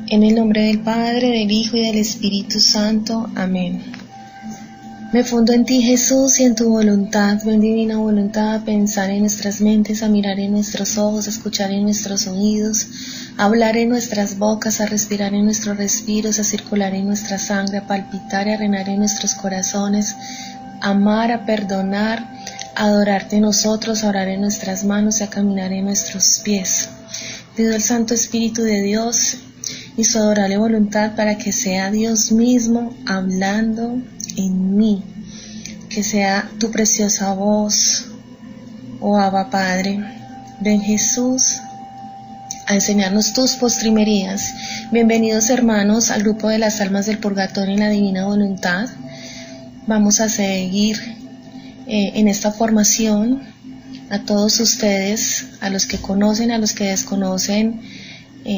En el nombre del Padre, del Hijo y del Espíritu Santo. Amén. Me fundo en ti, Jesús, y en tu voluntad, ven divina voluntad, a pensar en nuestras mentes, a mirar en nuestros ojos, a escuchar en nuestros oídos, a hablar en nuestras bocas, a respirar en nuestros respiros, a circular en nuestra sangre, a palpitar y a reinar en nuestros corazones, a amar, a perdonar, a adorarte en nosotros, a orar en nuestras manos y a caminar en nuestros pies. Pido al Santo Espíritu de Dios y su adorable voluntad para que sea Dios mismo hablando en mí, que sea tu preciosa voz, oh Abba Padre. Ven, Jesús, a enseñarnos tus postrimerías. Bienvenidos, hermanos, al grupo de las almas del purgatorio en la divina voluntad. Vamos a seguir en esta formación. A todos ustedes, a los que conocen, a los que desconocen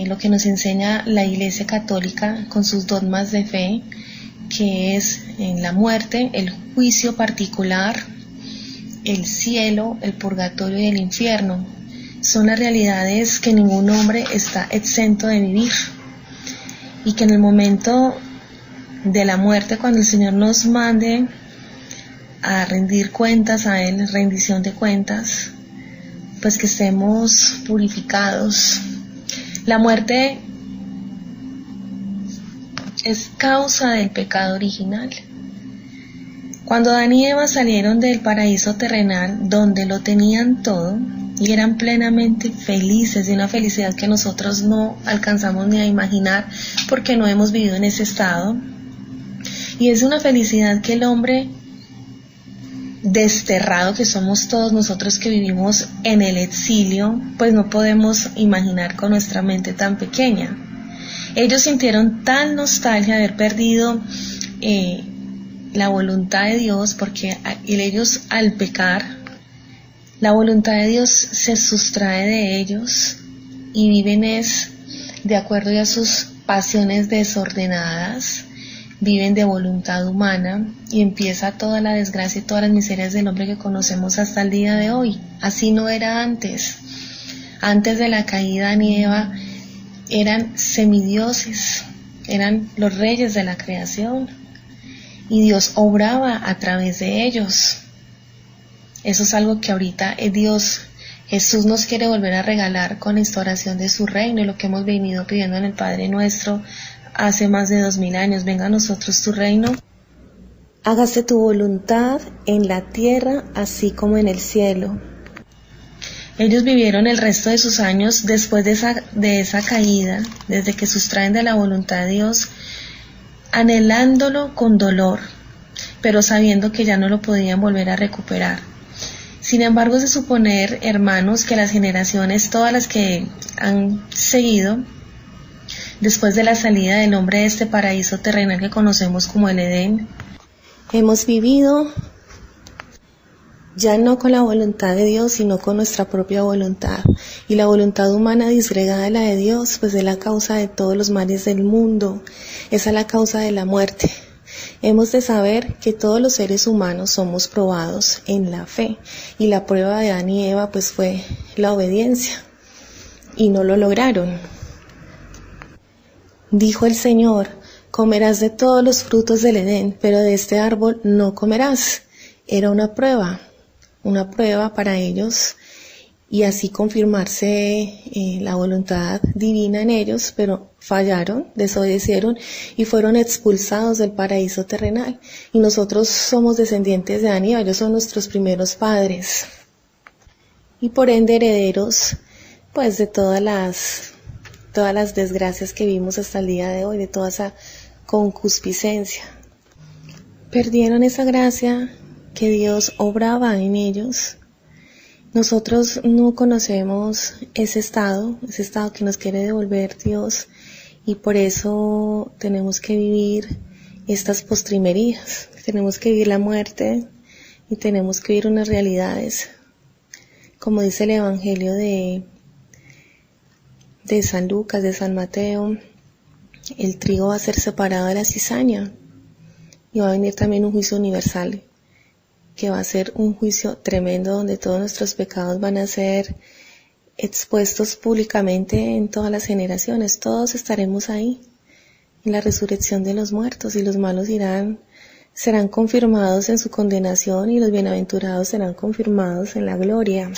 lo que nos enseña la Iglesia Católica con sus dogmas de fe, que es la muerte, el juicio particular, el cielo, el purgatorio y el infierno. Son las realidades que ningún hombre está exento de vivir, y que en el momento de la muerte, cuando el Señor nos mande a rendir cuentas a Él, rendición de cuentas, pues que estemos purificados. La muerte es causa del pecado original. Cuando Adán y Eva salieron del paraíso terrenal, donde lo tenían todo y eran plenamente felices, de una felicidad que nosotros no alcanzamos ni a imaginar porque no hemos vivido en ese estado, y es una felicidad que el hombre desterrado, que somos todos nosotros que vivimos en el exilio, pues no podemos imaginar con nuestra mente tan pequeña. Ellos sintieron tal nostalgia de haber perdido la voluntad de Dios, porque ellos, al pecar, la voluntad de Dios se sustrae de ellos y viven de acuerdo a sus pasiones desordenadas. Viven de voluntad humana y empieza toda la desgracia y todas las miserias del hombre que conocemos hasta el día de hoy. Así no era antes. Antes de la caída, Adán y Eva eran semidioses, eran los reyes de la creación, y Dios obraba a través de ellos. Eso es algo que ahorita Jesús nos quiere volver a regalar con la instauración de su reino, y lo que hemos venido pidiendo en el Padre Nuestro hace más de 2000 años. Venga a nosotros tu reino. Hágase tu voluntad en la tierra así como en el cielo. Ellos vivieron el resto de sus años después de esa caída, desde que sustraen de la voluntad de Dios, anhelándolo con dolor, pero sabiendo que ya no lo podían volver a recuperar. Sin embargo, es de suponer, hermanos, que las generaciones, todas las que han seguido, después de la salida del hombre de este paraíso terrenal que conocemos como el Edén, hemos vivido ya no con la voluntad de Dios, sino con nuestra propia voluntad. Y la voluntad humana disgregada de la de Dios, pues es la causa de todos los males del mundo. Esa es la causa de la muerte. Hemos de saber que todos los seres humanos somos probados en la fe. Y la prueba de Adán y Eva pues fue la obediencia. Y no lo lograron. Dijo el Señor: comerás de todos los frutos del Edén, pero de este árbol no comerás. Era una prueba para ellos, y así confirmarse la voluntad divina en ellos, pero fallaron, desobedecieron y fueron expulsados del paraíso terrenal. Y nosotros somos descendientes de Adán y Eva, ellos son nuestros primeros padres, y por ende herederos pues de todas las desgracias que vimos hasta el día de hoy, de toda esa concupiscencia. Perdieron esa gracia que Dios obraba en ellos. Nosotros no conocemos ese estado que nos quiere devolver Dios, y por eso tenemos que vivir estas postrimerías, tenemos que vivir la muerte y tenemos que vivir unas realidades. Como dice el Evangelio de San Lucas, de San Mateo, el trigo va a ser separado de la cizaña y va a venir también un juicio universal, que va a ser un juicio tremendo donde todos nuestros pecados van a ser expuestos públicamente en todas las generaciones. Todos estaremos ahí en la resurrección de los muertos, y los malos serán confirmados en su condenación y los bienaventurados serán confirmados en la gloria.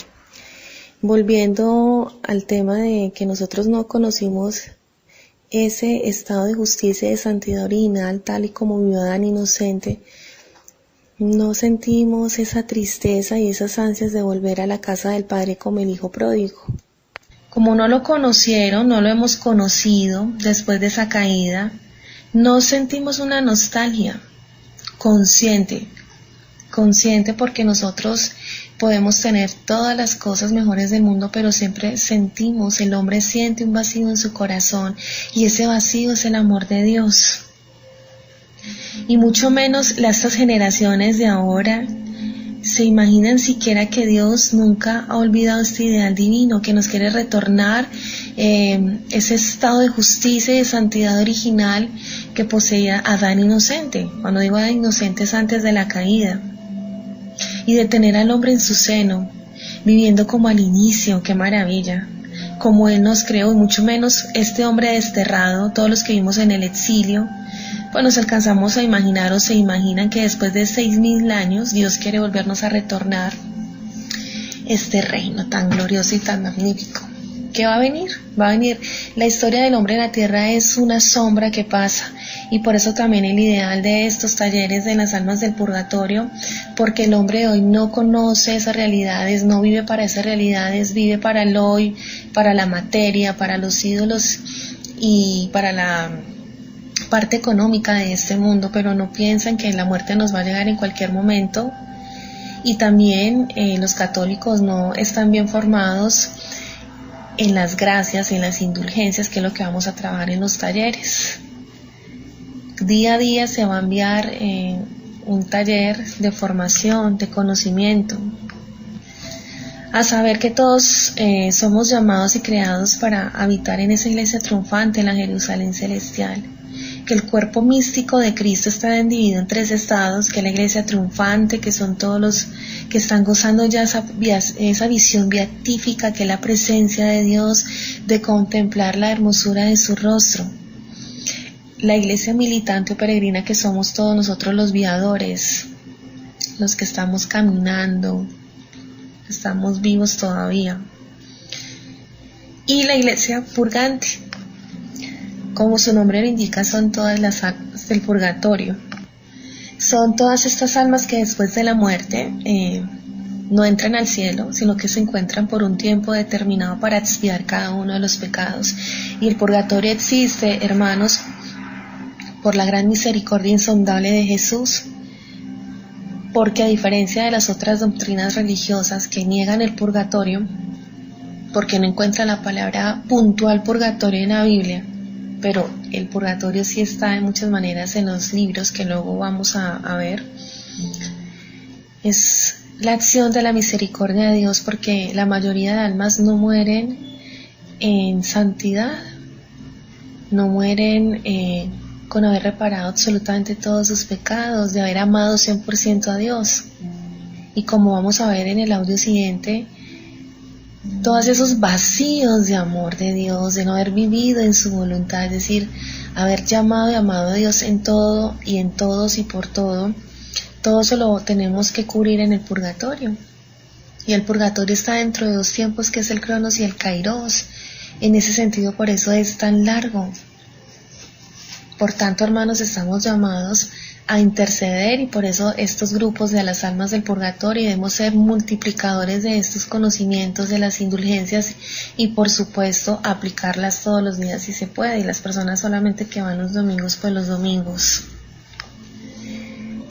Volviendo al tema de que nosotros no conocimos ese estado de justicia y de santidad original tal y como vivió Adán inocente, no sentimos esa tristeza y esas ansias de volver a la casa del Padre como el hijo pródigo. Como no lo conocieron, no lo hemos conocido después de esa caída, no sentimos una nostalgia consciente porque nosotros podemos tener todas las cosas mejores del mundo, pero siempre sentimos, el hombre siente un vacío en su corazón, y ese vacío es el amor de Dios. Y mucho menos estas generaciones de ahora se imaginan siquiera que Dios nunca ha olvidado este ideal divino, que nos quiere retornar ese estado de justicia y de santidad original que poseía Adán inocente. Cuando digo Adán inocente es antes de la caída. Y de tener al hombre en su seno, viviendo como al inicio. ¡Qué maravilla! Como Él nos creó, y mucho menos este hombre desterrado, todos los que vivimos en el exilio, pues nos alcanzamos a imaginar o se imaginan que después de 6.000 años Dios quiere volvernos a retornar este reino tan glorioso y tan magnífico. ¿Qué va a venir? Va a venir. La historia del hombre en la tierra es una sombra que pasa, y por eso también el ideal de estos talleres de las almas del purgatorio, porque el hombre de hoy no conoce esas realidades, no vive para esas realidades, vive para el hoy, para la materia, para los ídolos y para la parte económica de este mundo, pero no piensan que la muerte nos va a llegar en cualquier momento. Y también los católicos no están bien formados en las gracias y en las indulgencias, que es lo que vamos a trabajar en los talleres. Día a día se va a enviar un taller de formación, de conocimiento, a saber que todos somos llamados y creados para habitar en esa iglesia triunfante, en la Jerusalén celestial, que el cuerpo místico de Cristo está dividido en 3 estados, que es la iglesia triunfante, que son todos los que están gozando ya esa visión beatífica, que es la presencia de Dios, de contemplar la hermosura de su rostro. La iglesia militante o peregrina, que somos todos nosotros los viadores, los que estamos caminando, estamos vivos todavía. Y la iglesia purgante, como su nombre lo indica, son todas las almas del purgatorio. Son todas estas almas que después de la muerte no entran al cielo, sino que se encuentran por un tiempo determinado para expiar cada uno de los pecados. Y el purgatorio existe, hermanos, por la gran misericordia insondable de Jesús, porque a diferencia de las otras doctrinas religiosas que niegan el purgatorio, porque no encuentran la palabra puntual purgatorio en la Biblia, pero el purgatorio sí está de muchas maneras en los libros que luego vamos a ver, es la acción de la misericordia de Dios, porque la mayoría de almas no mueren en santidad, no mueren con haber reparado absolutamente todos sus pecados, de haber amado 100% a Dios. Y como vamos a ver en el audio siguiente, todos esos vacíos de amor de Dios, de no haber vivido en su voluntad, es decir, haber llamado y amado a Dios en todo y en todos y por todo eso lo tenemos que cubrir en el purgatorio. Y el purgatorio está dentro de 2 tiempos, que es el Cronos y el Kairos. En ese sentido, por eso es tan largo. Por tanto, hermanos, estamos llamados a interceder, y por eso estos grupos de las almas del purgatorio debemos ser multiplicadores de estos conocimientos, de las indulgencias, y por supuesto aplicarlas todos los días si se puede, y las personas solamente que van los domingos, pues los domingos.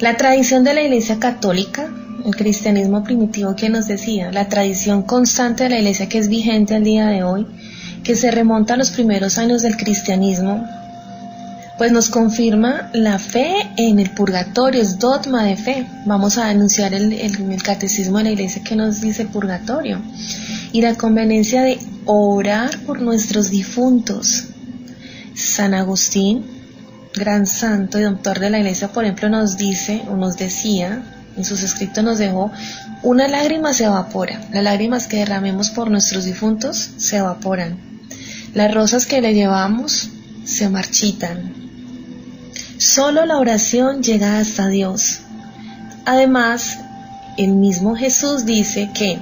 La tradición de la Iglesia Católica, el cristianismo primitivo que nos decía, la tradición constante de la Iglesia que es vigente al día de hoy, que se remonta a los primeros años del cristianismo, pues nos confirma la fe en el purgatorio, es dogma de fe. Vamos a anunciar el catecismo de la Iglesia que nos dice purgatorio y la conveniencia de orar por nuestros difuntos. San Agustín, gran santo y doctor de la Iglesia, por ejemplo, nos dice o nos decía, en sus escritos nos dejó, una lágrima se evapora, las lágrimas que derramemos por nuestros difuntos se evaporan, las rosas que le llevamos se marchitan, solo la oración llega hasta Dios. Además, el mismo Jesús dice que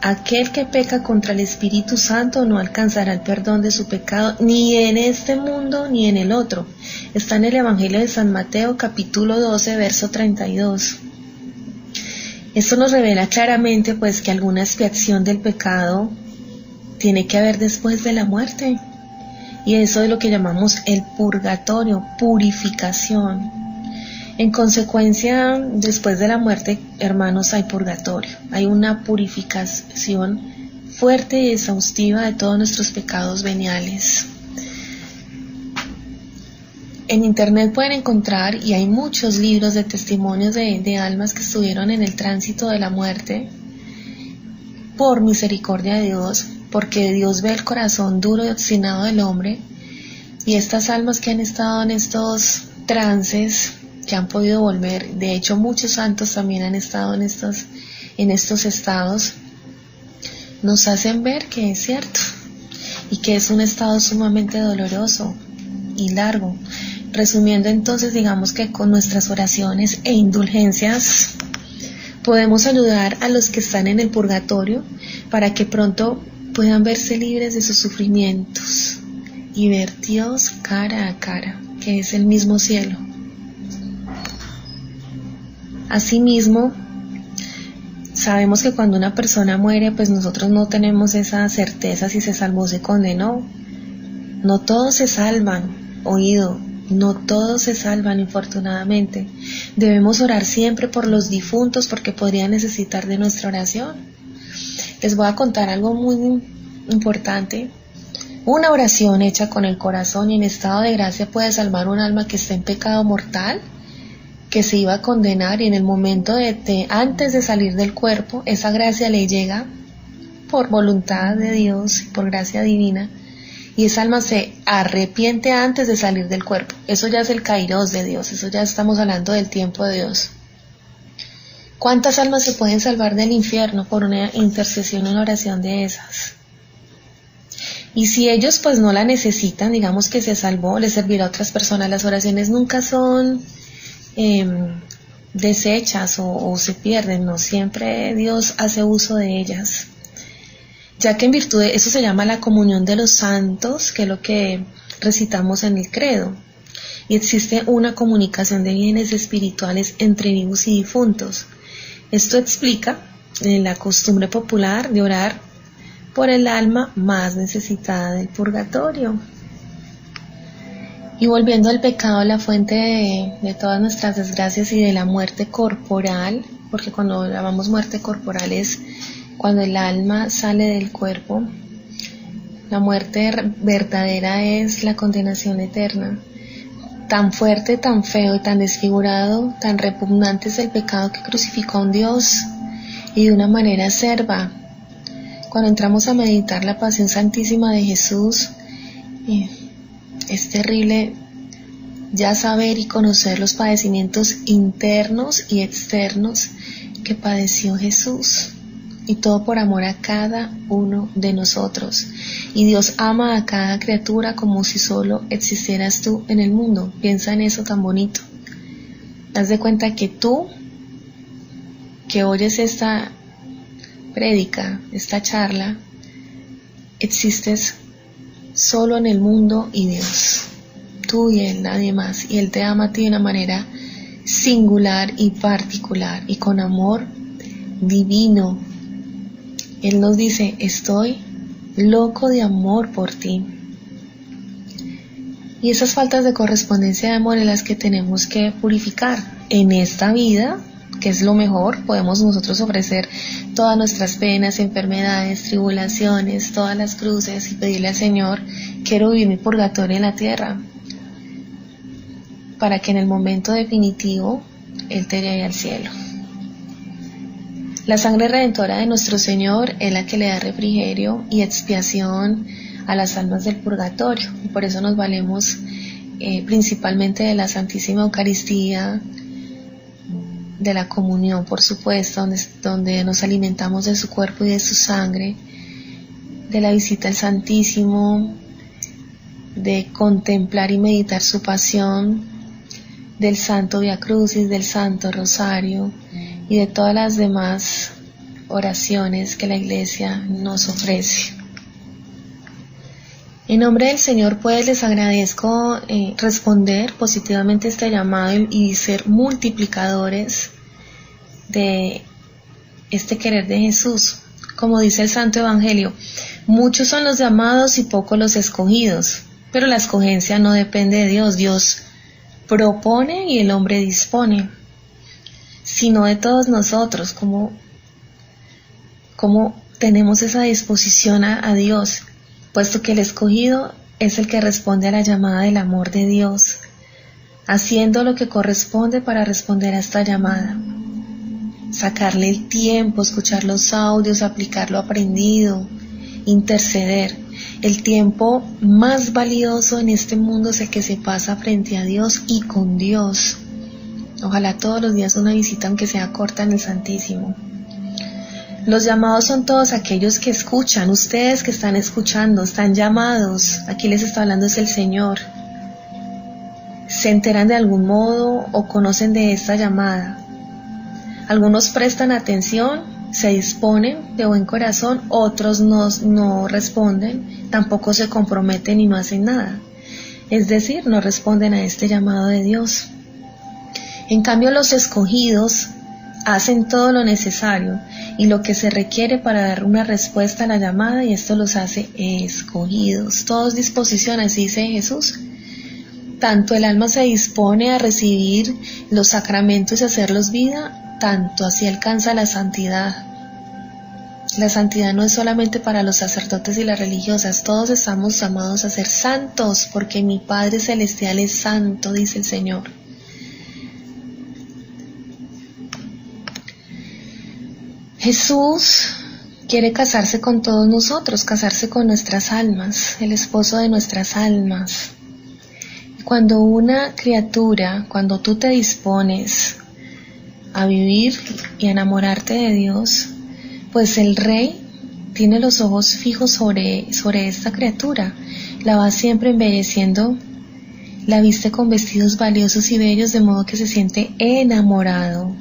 aquel que peca contra el Espíritu Santo no alcanzará el perdón de su pecado ni en este mundo ni en el otro. Está en el Evangelio de San Mateo, capítulo 12, verso 32. Esto nos revela claramente pues que alguna expiación del pecado tiene que haber después de la muerte. Y eso es lo que llamamos el purgatorio, purificación. En consecuencia, después de la muerte, hermanos, hay purgatorio. Hay una purificación fuerte y exhaustiva de todos nuestros pecados veniales. En internet pueden encontrar, y hay muchos libros de testimonios de almas que estuvieron en el tránsito de la muerte, por misericordia de Dios, porque Dios ve el corazón duro y obstinado del hombre, y estas almas que han estado en estos trances, que han podido volver, de hecho muchos santos también han estado en estos estados, nos hacen ver que es cierto, y que es un estado sumamente doloroso y largo. Resumiendo entonces, digamos que con nuestras oraciones e indulgencias podemos ayudar a los que están en el purgatorio para que pronto puedan verse libres de sus sufrimientos y ver Dios cara a cara, que es el mismo cielo. Asimismo, sabemos que cuando una persona muere, pues nosotros no tenemos esa certeza si se salvó o se condenó. No todos se salvan, oído, no todos se salvan, infortunadamente. Debemos orar siempre por los difuntos porque podrían necesitar de nuestra oración. Les voy a contar algo muy importante. Una oración hecha con el corazón y en estado de gracia puede salvar un alma que está en pecado mortal, que se iba a condenar, y en el momento antes de salir del cuerpo, esa gracia le llega por voluntad de Dios, por gracia divina, y esa alma se arrepiente antes de salir del cuerpo. Eso ya es el kairos de Dios, eso ya estamos hablando del tiempo de Dios. ¿Cuántas almas se pueden salvar del infierno por una intercesión, una oración de esas? Y si ellos pues no la necesitan, digamos que se salvó, les servirá a otras personas. Las oraciones nunca son deshechas o se pierden, no, siempre Dios hace uso de ellas, ya que en virtud de eso se llama la comunión de los santos, que es lo que recitamos en el credo, y existe una comunicación de bienes espirituales entre vivos y difuntos. Esto explica la costumbre popular de orar por el alma más necesitada del purgatorio. Y volviendo al pecado, la fuente de todas nuestras desgracias y de la muerte corporal, porque cuando llamamos muerte corporal es cuando el alma sale del cuerpo, la muerte verdadera es la condenación eterna. Tan fuerte, tan feo y tan desfigurado, tan repugnante es el pecado que crucificó a un Dios, y de una manera acerba. Cuando entramos a meditar la pasión santísima de Jesús, es terrible ya saber y conocer los padecimientos internos y externos que padeció Jesús, y todo por amor a cada uno de nosotros. Y Dios ama a cada criatura como si solo existieras tú en el mundo. Piensa en eso tan bonito. Haz de cuenta que tú, que oyes esta prédica, esta charla, existes solo en el mundo y Dios, tú y Él, nadie más, y Él te ama a ti de una manera singular y particular y con amor divino. Él nos dice: estoy loco de amor por ti. Y esas faltas de correspondencia de amor en las que tenemos que purificar. en esta vida, que es lo mejor, podemos nosotros ofrecer todas nuestras penas, enfermedades, tribulaciones, todas las cruces y pedirle al Señor, quiero vivir mi purgatorio en la tierra, para que en el momento definitivo Él te lleve al cielo. La sangre redentora de nuestro Señor es la que le da refrigerio y expiación a las almas del purgatorio, y por eso nos valemos principalmente de la Santísima Eucaristía, de la comunión, por supuesto, donde nos alimentamos de su cuerpo y de su sangre, de la visita al Santísimo, de contemplar y meditar su pasión, del Santo Vía Crucis, del Santo Rosario y de todas las demás oraciones que la Iglesia nos ofrece. En nombre del Señor, pues, les agradezco responder positivamente este llamado y ser multiplicadores de este querer de Jesús. Como dice el Santo Evangelio, muchos son los llamados y pocos los escogidos, pero la escogencia no depende de Dios. Dios propone y el hombre dispone, sino de todos nosotros, como tenemos esa disposición a Dios, puesto que el escogido es el que responde a la llamada del amor de Dios, haciendo lo que corresponde para responder a esta llamada, sacarle el tiempo, escuchar los audios, aplicar lo aprendido, interceder. El tiempo más valioso en este mundo es el que se pasa frente a Dios y con Dios. Ojalá todos los días una visita, aunque sea corta, en el Santísimo. Los llamados son todos aquellos que escuchan. Ustedes que están escuchando, están llamados. Aquí les está hablando es el Señor. ¿Se enteran de algún modo o conocen de esta llamada? Algunos prestan atención, se disponen de buen corazón, otros no responden, tampoco se comprometen y no hacen nada. Es decir, no responden a este llamado de Dios. En cambio, los escogidos hacen todo lo necesario y lo que se requiere para dar una respuesta a la llamada, y esto los hace escogidos. Todos disposición, así dice Jesús. Tanto el alma se dispone a recibir los sacramentos y hacerlos vida, tanto así alcanza la santidad. La santidad no es solamente para los sacerdotes y las religiosas, todos estamos llamados a ser santos, porque mi Padre Celestial es santo, dice el Señor. Jesús quiere casarse con todos nosotros, casarse con nuestras almas, el esposo de nuestras almas. Cuando una criatura, cuando tú te dispones a vivir y a enamorarte de Dios, pues el Rey tiene los ojos fijos sobre esta criatura, la va siempre embelleciendo, la viste con vestidos valiosos y bellos, de modo que se siente enamorado.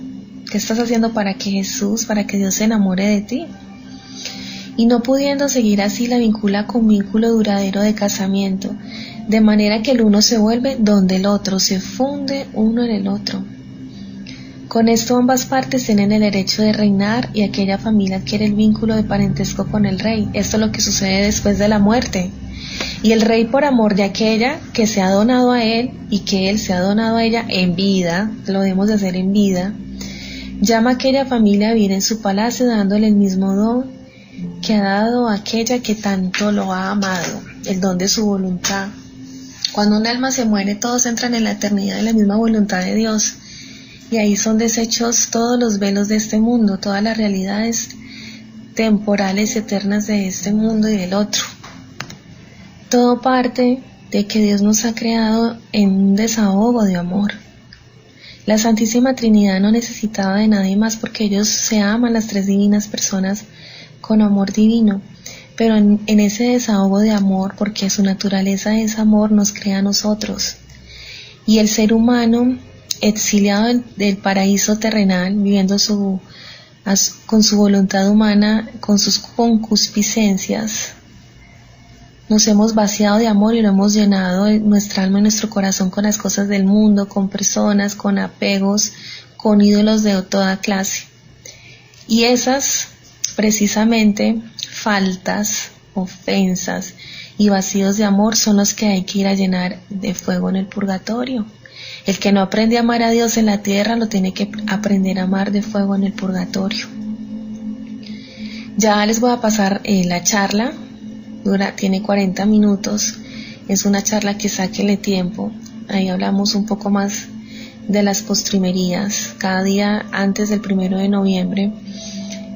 ¿Qué estás haciendo para que Dios se enamore de ti? Y no pudiendo seguir así, la vincula con vínculo duradero de casamiento, de manera que el uno se vuelve donde el otro, se funde uno en el otro. Con esto ambas partes tienen el derecho de reinar y aquella familia adquiere el vínculo de parentesco con el Rey. Esto es lo que sucede después de la muerte. Y el Rey, por amor de aquella que se ha donado a él y que él se ha donado a ella en vida, lo debemos de hacer en vida, llama a aquella familia a vivir en su palacio, dándole el mismo don que ha dado a aquella que tanto lo ha amado, el don de su voluntad. Cuando un alma se muere, todos entran en la eternidad de la misma voluntad de Dios, y ahí son deshechos todos los velos de este mundo, todas las realidades temporales y eternas de este mundo y del otro. Todo parte de que Dios nos ha creado en un desahogo de amor. La Santísima Trinidad no necesitaba de nadie más, porque ellos se aman, las tres divinas personas, con amor divino, pero en ese desahogo de amor, porque su naturaleza es amor, nos crea a nosotros. Y el ser humano, exiliado del paraíso terrenal, viviendo con su voluntad humana, con sus concupiscencias, nos hemos vaciado de amor y lo hemos llenado nuestra alma y nuestro corazón con las cosas del mundo, con personas, con apegos, con ídolos de toda clase. Y esas, precisamente, faltas, ofensas y vacíos de amor son los que hay que ir a llenar de fuego en el purgatorio. El que no aprende a amar a Dios en la tierra lo tiene que aprender a amar de fuego en el purgatorio. Ya les voy a pasar la charla, tiene 40 minutos, es una charla que sáquenle tiempo, ahí hablamos un poco más de las postrimerías. Cada día antes del 1 de noviembre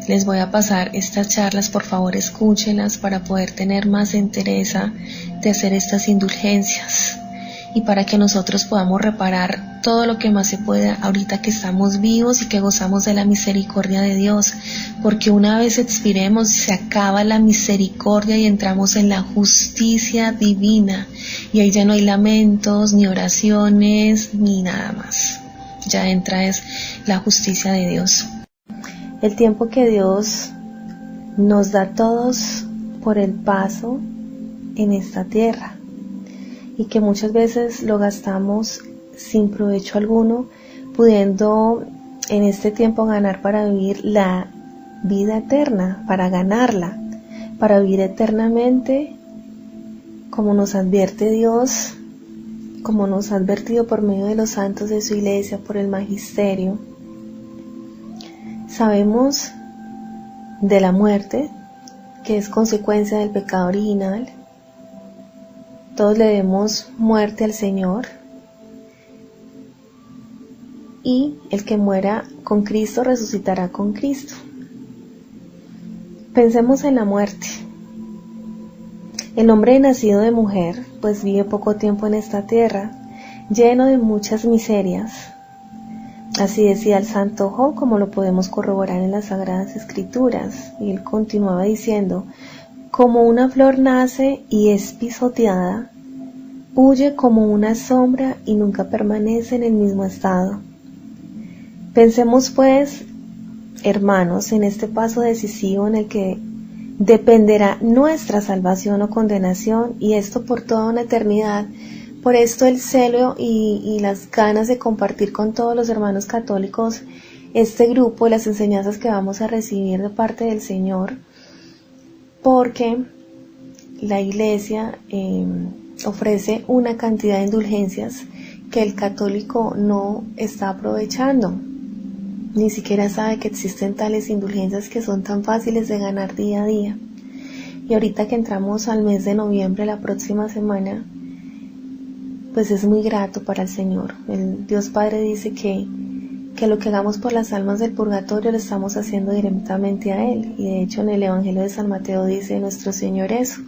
les voy a pasar estas charlas, por favor escúchenlas para poder tener más entereza de hacer estas indulgencias y para que nosotros podamos reparar todo lo que más se pueda ahorita que estamos vivos y que gozamos de la misericordia de Dios, porque una vez expiremos se acaba la misericordia y entramos en la justicia divina y ahí ya no hay lamentos, ni oraciones, ni nada más. Ya entra es la justicia de Dios. El tiempo que Dios nos da a todos por el paso en esta tierra y que muchas veces lo gastamos sin provecho alguno, pudiendo en este tiempo ganar para vivir la vida eterna, para ganarla, para vivir eternamente como nos advierte Dios, como nos ha advertido por medio de los santos de su iglesia, por el magisterio. Sabemos de la muerte, que es consecuencia del pecado original. Todos le debemos muerte al Señor. Y el que muera con Cristo resucitará con Cristo. Pensemos en la muerte. El hombre nacido de mujer, pues vive poco tiempo en esta tierra, lleno de muchas miserias. Así decía el santo Job, como lo podemos corroborar en las Sagradas Escrituras. Y él continuaba diciendo: como una flor nace y es pisoteada, huye como una sombra y nunca permanece en el mismo estado. Pensemos pues, hermanos, en este paso decisivo en el que dependerá nuestra salvación o condenación, y esto por toda una eternidad. Por esto el celo y las ganas de compartir con todos los hermanos católicos este grupo, las enseñanzas que vamos a recibir de parte del Señor, porque la Iglesia ofrece una cantidad de indulgencias que el católico no está aprovechando. Ni siquiera sabe que existen tales indulgencias que son tan fáciles de ganar día a día. Y ahorita que entramos al mes de noviembre, la próxima semana, pues es muy grato para el Señor. El Dios Padre dice que lo que hagamos por las almas del purgatorio lo estamos haciendo directamente a Él. Y de hecho en el Evangelio de San Mateo dice nuestro Señor eso: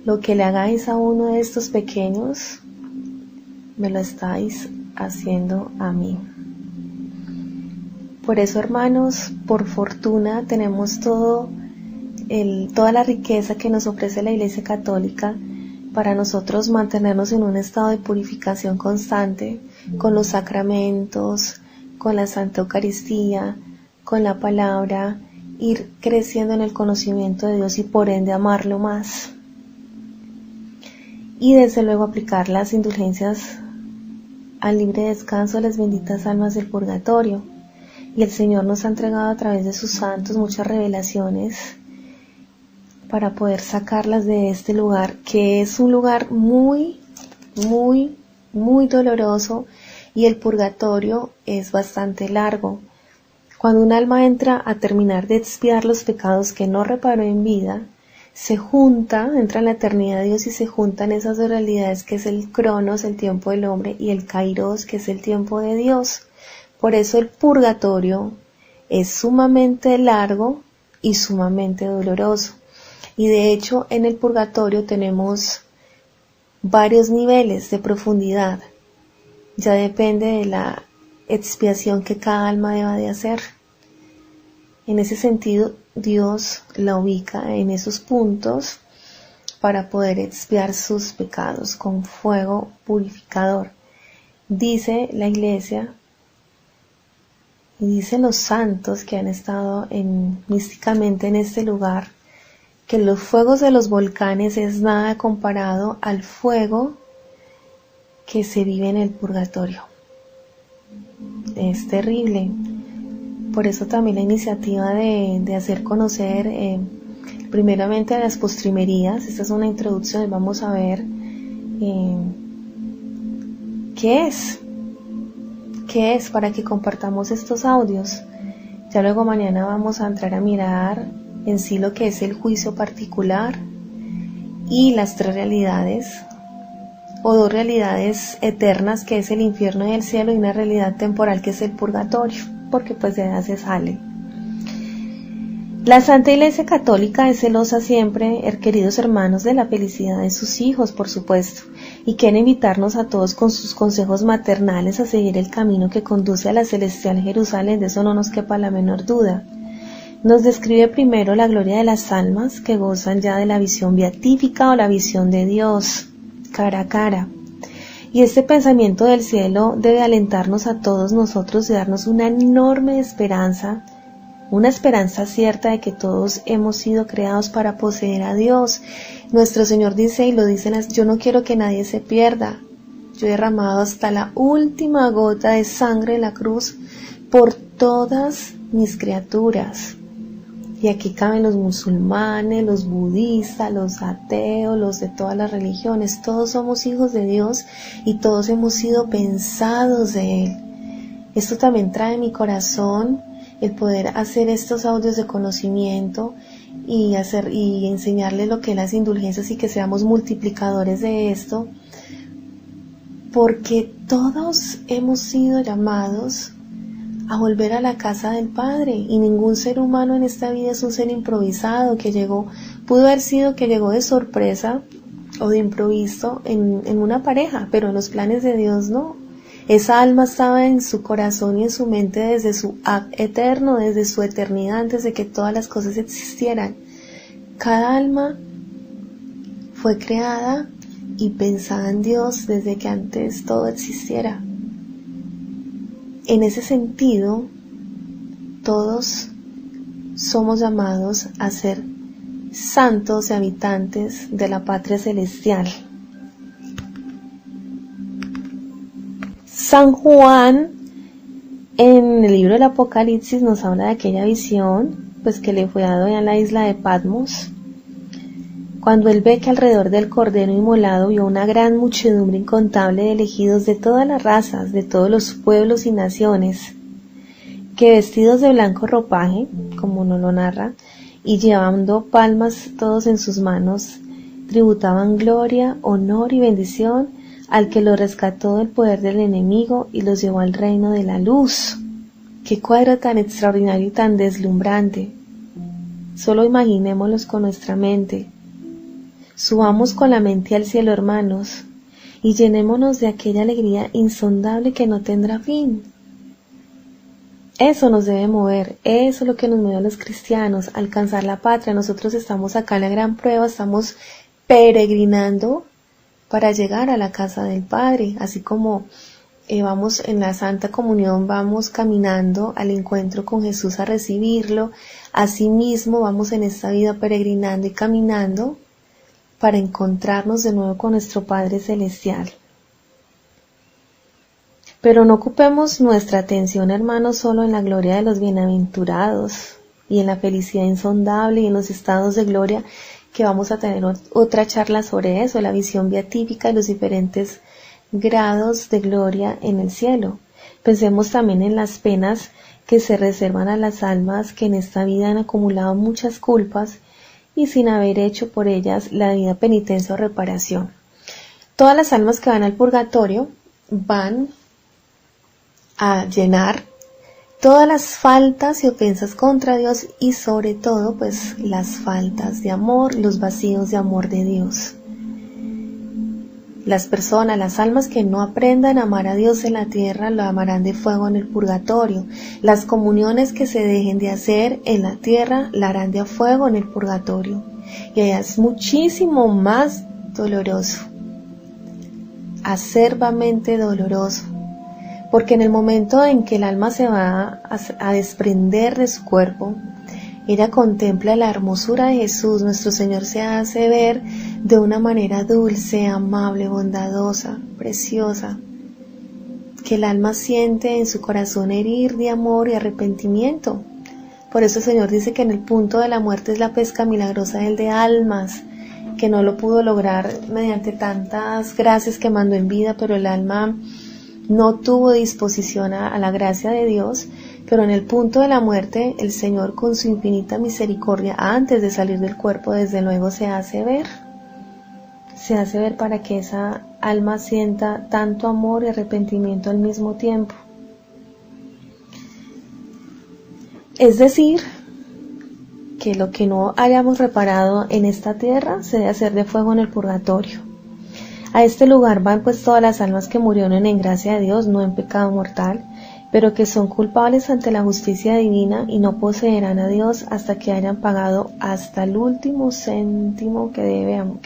lo que le hagáis a uno de estos pequeños, me lo estáis haciendo a mí. Por eso, hermanos, por fortuna tenemos toda la riqueza que nos ofrece la Iglesia Católica para nosotros mantenernos en un estado de purificación constante, con los sacramentos, con la Santa Eucaristía, con la palabra, ir creciendo en el conocimiento de Dios y por ende amarlo más. Y desde luego aplicar las indulgencias al libre descanso de las benditas almas del purgatorio. Y el Señor nos ha entregado a través de sus santos muchas revelaciones para poder sacarlas de este lugar, que es un lugar muy, muy, muy doloroso, y el purgatorio es bastante largo. Cuando un alma entra a terminar de expiar los pecados que no reparó en vida, se junta, entra en la eternidad de Dios y se juntan esas dos realidades, que es el Cronos, el tiempo del hombre, y el Kairos, que es el tiempo de Dios. Por eso el purgatorio es sumamente largo y sumamente doloroso. Y de hecho en el purgatorio tenemos varios niveles de profundidad. Ya depende de la expiación que cada alma deba de hacer. En ese sentido, Dios la ubica en esos puntos para poder expiar sus pecados con fuego purificador. Dice la Iglesia, y dicen los santos que han estado místicamente en este lugar, que los fuegos de los volcanes es nada comparado al fuego que se vive en el purgatorio. Es terrible. Por eso también la iniciativa de hacer conocer primeramente las postrimerías. Esta es una introducción. Vamos a ver ¿qué es? ¿Qué es para que compartamos estos audios? Ya luego mañana vamos a entrar a mirar en sí lo que es el juicio particular y las tres realidades o dos realidades eternas, que es el infierno y el cielo, y una realidad temporal que es el purgatorio, porque pues de allá se sale. La Santa Iglesia Católica es celosa siempre, queridos hermanos, de la felicidad de sus hijos, por supuesto, y quiere invitarnos a todos con sus consejos maternales a seguir el camino que conduce a la celestial Jerusalén, de eso no nos quepa la menor duda. Nos describe primero la gloria de las almas que gozan ya de la visión beatífica o la visión de Dios, cara a cara. Y este pensamiento del cielo debe alentarnos a todos nosotros y darnos una enorme esperanza, una esperanza cierta de que todos hemos sido creados para poseer a Dios. Nuestro Señor dice, y lo dicen, yo no quiero que nadie se pierda. Yo he derramado hasta la última gota de sangre en la cruz por todas mis criaturas. Y aquí caben los musulmanes, los budistas, los ateos, los de todas las religiones. Todos somos hijos de Dios y todos hemos sido pensados de Él. Esto también trae en mi corazón el poder hacer estos audios de conocimiento y enseñarles lo que es las indulgencias y que seamos multiplicadores de esto, porque todos hemos sido llamados a volver a la casa del Padre, y ningún ser humano en esta vida es un ser improvisado que llegó, pudo haber sido que llegó de sorpresa o de improviso en una pareja, pero en los planes de Dios no. Esa alma estaba en su corazón y en su mente desde su eterno, desde su eternidad, antes de que todas las cosas existieran. Cada alma fue creada y pensada en Dios desde que antes todo existiera. En ese sentido, todos somos llamados a ser santos y habitantes de la patria celestial. San Juan, en el libro del Apocalipsis, nos habla de aquella visión, pues que le fue dado en la isla de Patmos, cuando él ve que alrededor del Cordero inmolado vio una gran muchedumbre incontable de elegidos de todas las razas, de todos los pueblos y naciones, que vestidos de blanco ropaje, como nos lo narra, y llevando palmas todos en sus manos, tributaban gloria, honor y bendición al que los rescató del poder del enemigo y los llevó al reino de la luz. ¡Qué cuadro tan extraordinario y tan deslumbrante! Solo imaginémoslos con nuestra mente. Subamos con la mente al cielo, hermanos, y llenémonos de aquella alegría insondable que no tendrá fin. Eso nos debe mover, eso es lo que nos mueve a los cristianos, alcanzar la patria. Nosotros estamos acá en la gran prueba, estamos peregrinando para llegar a la casa del Padre, así como vamos en la Santa Comunión, vamos caminando al encuentro con Jesús a recibirlo. Asimismo vamos en esta vida peregrinando y caminando para encontrarnos de nuevo con nuestro Padre Celestial. Pero no ocupemos nuestra atención, hermanos, solo en la gloria de los bienaventurados y en la felicidad insondable y en los estados de gloria, que vamos a tener otra charla sobre eso, la visión beatífica y los diferentes grados de gloria en el cielo. Pensemos también en las penas que se reservan a las almas que en esta vida han acumulado muchas culpas y sin haber hecho por ellas la debida penitencia o reparación. Todas las almas que van al purgatorio van a llenar todas las faltas y ofensas contra Dios y sobre todo pues las faltas de amor, los vacíos de amor de Dios. Las personas, las almas que no aprendan a amar a Dios en la tierra, lo amarán de fuego en el purgatorio. Las comuniones que se dejen de hacer en la tierra, la harán de fuego en el purgatorio. Y allá es muchísimo más doloroso, acerbamente doloroso. Porque en el momento en que el alma se va a desprender de su cuerpo, ella contempla la hermosura de Jesús. Nuestro Señor se hace ver de una manera dulce, amable, bondadosa, preciosa, que el alma siente en su corazón herir de amor y arrepentimiento. Por eso el Señor dice que en el punto de la muerte es la pesca milagrosa del de almas, que no lo pudo lograr mediante tantas gracias que mandó en vida, pero el alma no tuvo disposición a la gracia de Dios, pero en el punto de la muerte el Señor, con su infinita misericordia, antes de salir del cuerpo, desde luego se hace ver para que esa alma sienta tanto amor y arrepentimiento al mismo tiempo. Es decir, que lo que no hayamos reparado en esta tierra se debe hacer de fuego en el purgatorio. A este lugar van pues todas las almas que murieron en gracia de Dios, no en pecado mortal, pero que son culpables ante la justicia divina y no poseerán a Dios hasta que hayan pagado hasta el último céntimo que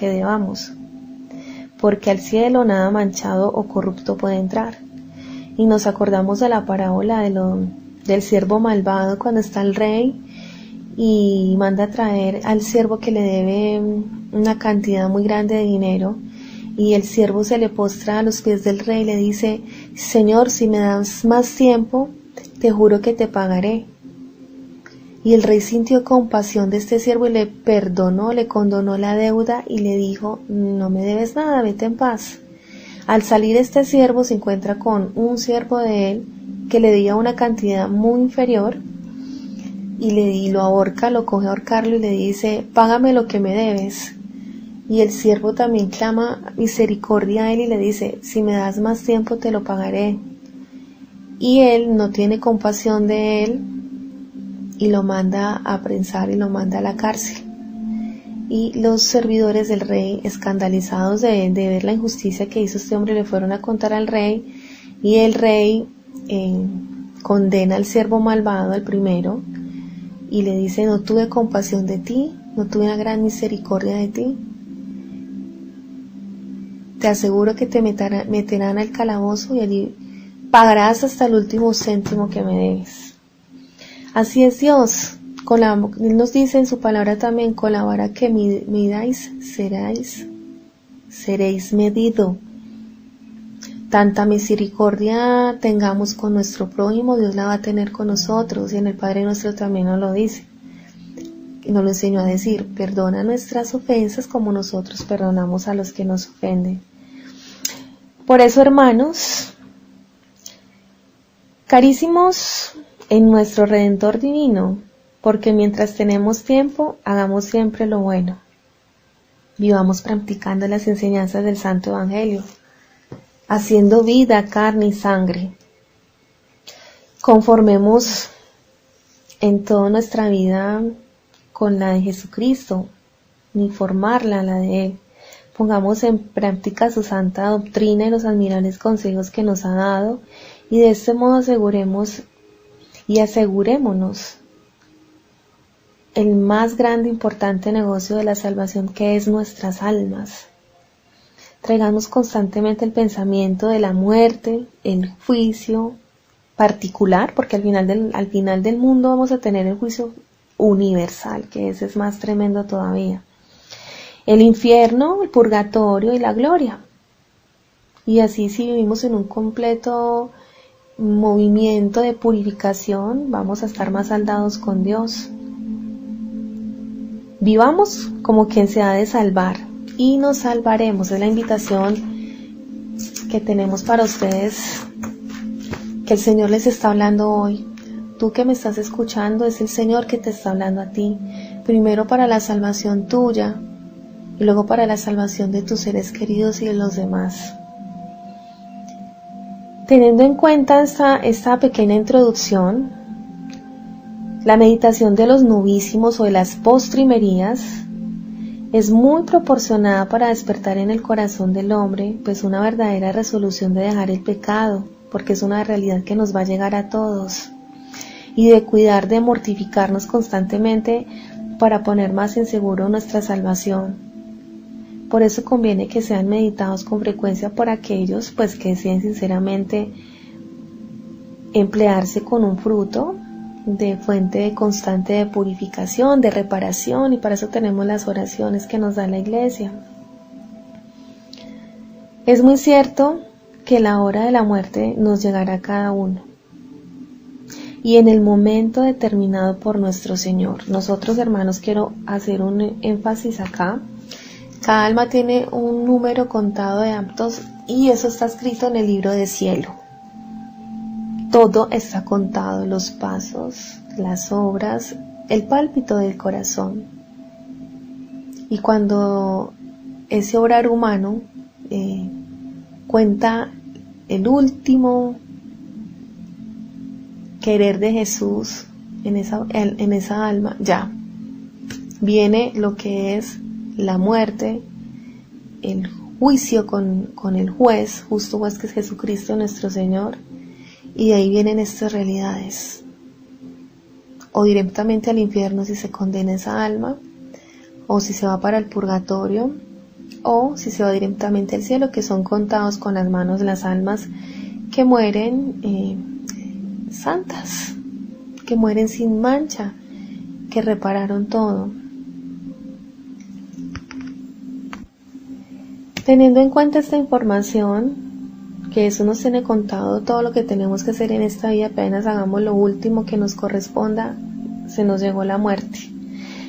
debamos, porque al cielo nada manchado o corrupto puede entrar. Y nos acordamos de la parábola del siervo malvado, cuando está el rey y manda a traer al siervo que le debe una cantidad muy grande de dinero, y el siervo se le postra a los pies del rey y le dice: Señor, si me das más tiempo, te juro que te pagaré. Y el rey sintió compasión de este siervo y le perdonó, le condonó la deuda y le dijo: no me debes nada, vete en paz. Al salir este siervo se encuentra con un siervo de él que le debía una cantidad muy inferior y lo ahorca, lo coge a ahorcarlo y le dice: págame lo que me debes. Y el siervo también clama misericordia a él y le dice: si me das más tiempo te lo pagaré. Y él no tiene compasión de él y lo manda a prensar y lo manda a la cárcel. Y los servidores del rey, escandalizados de ver la injusticia que hizo este hombre, le fueron a contar al rey, y el rey condena al siervo malvado, al primero, y le dice: no tuve compasión de ti, no tuve una gran misericordia de ti. Te aseguro que te meterán al calabozo y allí pagarás hasta el último céntimo que me debes. Así es Dios. Él nos dice en su palabra también: con la vara que midáis seréis medido. Tanta misericordia tengamos con nuestro prójimo, Dios la va a tener con nosotros. Y en el Padre Nuestro también nos lo dice, nos lo enseñó a decir: perdona nuestras ofensas como nosotros perdonamos a los que nos ofenden. Por eso, hermanos, carísimos en nuestro Redentor divino, porque mientras tenemos tiempo, hagamos siempre lo bueno. Vivamos practicando las enseñanzas del Santo Evangelio, haciendo vida, carne y sangre. Conformemos en toda nuestra vida con la de Jesucristo, ni formarla a la de Él. Pongamos en práctica su santa doctrina y los admirables consejos que nos ha dado, y de este modo asegurémonos el más grande e importante negocio de la salvación, que es nuestras almas. Traigamos constantemente el pensamiento de la muerte, el juicio particular, porque al final del mundo vamos a tener el juicio universal, que ese es más tremendo todavía. El infierno, el purgatorio y la gloria. Y así, si vivimos en un completo movimiento de purificación, vamos a estar más saldados con Dios. Vivamos como quien se ha de salvar y nos salvaremos. Es la invitación que tenemos para ustedes, que el Señor les está hablando hoy. Tú que me estás escuchando, es el Señor que te está hablando a ti, primero para la salvación tuya y luego para la salvación de tus seres queridos y de los demás. Teniendo en cuenta esta pequeña introducción, la meditación de los novísimos o de las postrimerías es muy proporcionada para despertar en el corazón del hombre pues una verdadera resolución de dejar el pecado, porque es una realidad que nos va a llegar a todos, y de cuidar de mortificarnos constantemente para poner más en seguro nuestra salvación. Por eso conviene que sean meditados con frecuencia por aquellos pues que deseen sinceramente emplearse con un fruto de fuente constante de purificación, de reparación, y para eso tenemos las oraciones que nos da la Iglesia. Es muy cierto que la hora de la muerte nos llegará a cada uno, y en el momento determinado por nuestro Señor. Nosotros, hermanos, quiero hacer un énfasis acá. Cada alma tiene un número contado de aptos, y eso está escrito en el libro del cielo. todo está contado, los pasos, las obras, el pálpito del corazón. Y cuando ese obrar humano cuenta el último querer de Jesús en esa alma, ya viene lo que es la muerte, el juicio con el juez, justo juez que es Jesucristo nuestro Señor, y de ahí vienen estas realidades. O directamente al infierno si se condena esa alma, o si se va para el purgatorio, o si se va directamente al cielo, que son contados con las manos las almas que mueren santas, que mueren sin mancha, que repararon todo. Teniendo en cuenta esta información, que eso nos tiene contado todo lo que tenemos que hacer en esta vida, apenas hagamos lo último que nos corresponda, se nos llegó la muerte.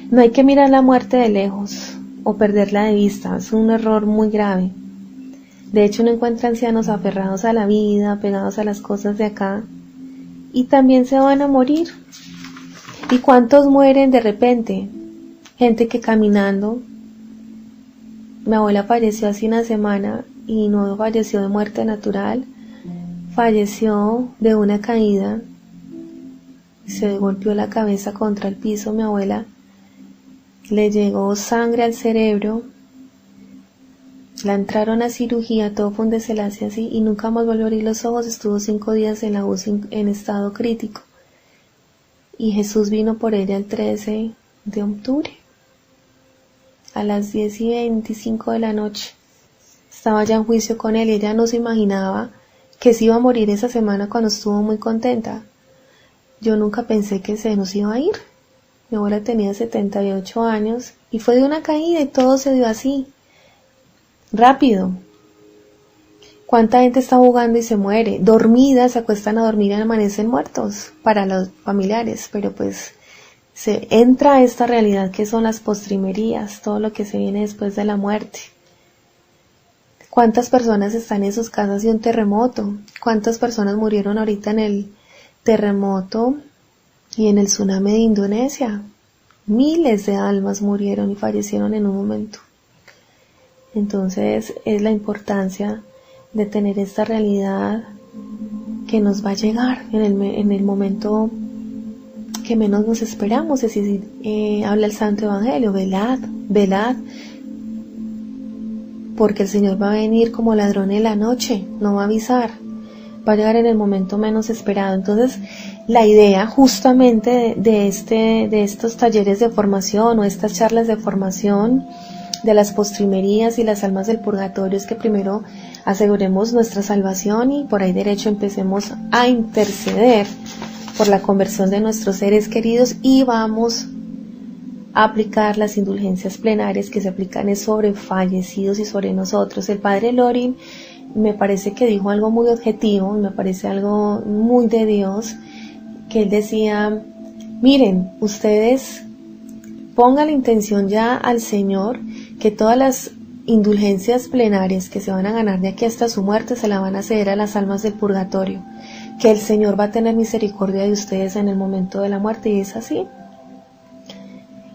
No hay que mirar la muerte de lejos o perderla de vista, es un error muy grave. De hecho, uno encuentra ancianos aferrados a la vida, pegados a las cosas de acá, y también se van a morir. ¿Y cuántos mueren de repente? Gente que caminando. Mi abuela falleció hace una semana y no falleció de muerte natural, falleció de una caída, se golpeó la cabeza contra el piso. Mi abuela le llegó sangre al cerebro, la entraron a cirugía, todo fue un desenlace así y nunca más volvió a abrir los ojos, estuvo 5 días en la UCI en estado crítico y Jesús vino por ella el 13 de octubre. A las 10:25 de la noche. Estaba ya en juicio con él y ella no se imaginaba que se iba a morir esa semana cuando estuvo muy contenta. Yo nunca pensé que se nos iba a ir. Mi abuela tenía 78 años y fue de una caída y todo se dio así. Rápido. ¿Cuánta gente está jugando y se muere? Dormida, se acuestan a dormir y amanecen muertos para los familiares, pero pues se entra a esta realidad que son las postrimerías, todo lo que se viene después de la muerte. ¿Cuántas personas están en sus casas de un terremoto? ¿Cuántas personas murieron ahorita en el terremoto y en el tsunami de Indonesia? Miles de almas murieron y fallecieron en un momento. Entonces es la importancia de tener esta realidad que nos va a llegar en el momento que menos nos esperamos. Es decir, habla el Santo Evangelio, velad, velad, porque el Señor va a venir como ladrón en la noche, no va a avisar, va a llegar en el momento menos esperado. Entonces, la idea justamente de estos talleres de formación o estas charlas de formación de las postrimerías y las almas del purgatorio es que primero aseguremos nuestra salvación y por ahí derecho empecemos a interceder por la conversión de nuestros seres queridos y vamos a aplicar las indulgencias plenarias que se aplican sobre fallecidos y sobre nosotros. El padre Lorin me parece que dijo algo muy objetivo, me parece algo muy de Dios, que él decía, miren, ustedes pongan la intención ya al Señor que todas las indulgencias plenarias que se van a ganar de aquí hasta su muerte se la van a ceder a las almas del purgatorio, que el Señor va a tener misericordia de ustedes en el momento de la muerte, y es así.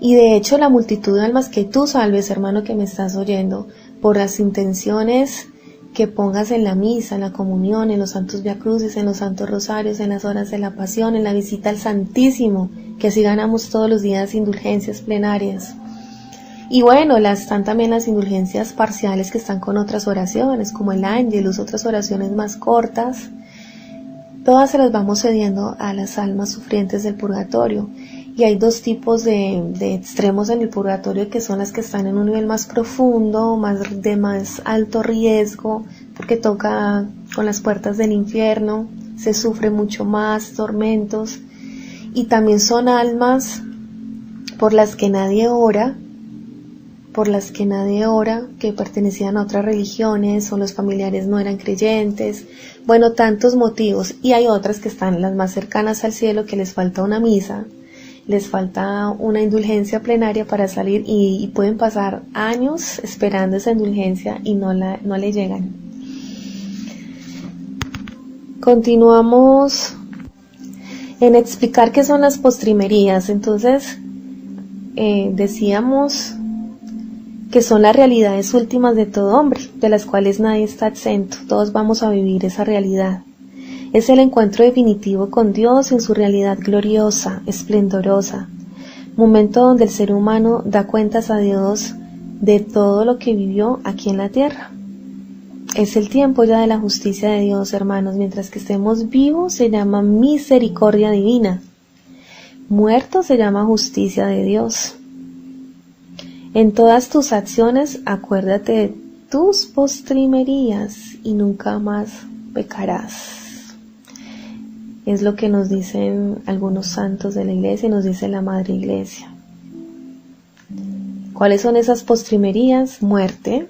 Y de hecho la multitud de almas que tú salves, hermano que me estás oyendo, por las intenciones que pongas en la misa, en la comunión, en los santos viacrucis, en los santos rosarios, en las horas de la pasión, en la visita al Santísimo, que así ganamos todos los días indulgencias plenarias. Y bueno, están también las indulgencias parciales que están con otras oraciones, como el Ángelus, otras oraciones más cortas. Todas se las vamos cediendo a las almas sufrientes del purgatorio. Y hay dos tipos de extremos en el purgatorio, que son las que están en un nivel más profundo, de más alto riesgo, porque toca con las puertas del infierno, se sufre mucho más, tormentos. Y también son almas por las que nadie ora, que pertenecían a otras religiones o los familiares no eran creyentes, bueno, tantos motivos. Y hay otras que están las más cercanas al cielo, que les falta una misa, les falta una indulgencia plenaria para salir y pueden pasar años esperando esa indulgencia y no le llegan. Continuamos en explicar qué son las postrimerías. Entonces, decíamos que son las realidades últimas de todo hombre, de las cuales nadie está exento. Todos vamos a vivir esa realidad. Es el encuentro definitivo con Dios en su realidad gloriosa, esplendorosa. Momento donde el ser humano da cuentas a Dios de todo lo que vivió aquí en la tierra. Es el tiempo ya de la justicia de Dios, hermanos. Mientras que estemos vivos se llama misericordia divina. Muerto se llama justicia de Dios. En todas tus acciones acuérdate de tus postrimerías y nunca más pecarás. Es lo que nos dicen algunos santos de la iglesia y nos dice la Madre Iglesia. ¿Cuáles son esas postrimerías? Muerte,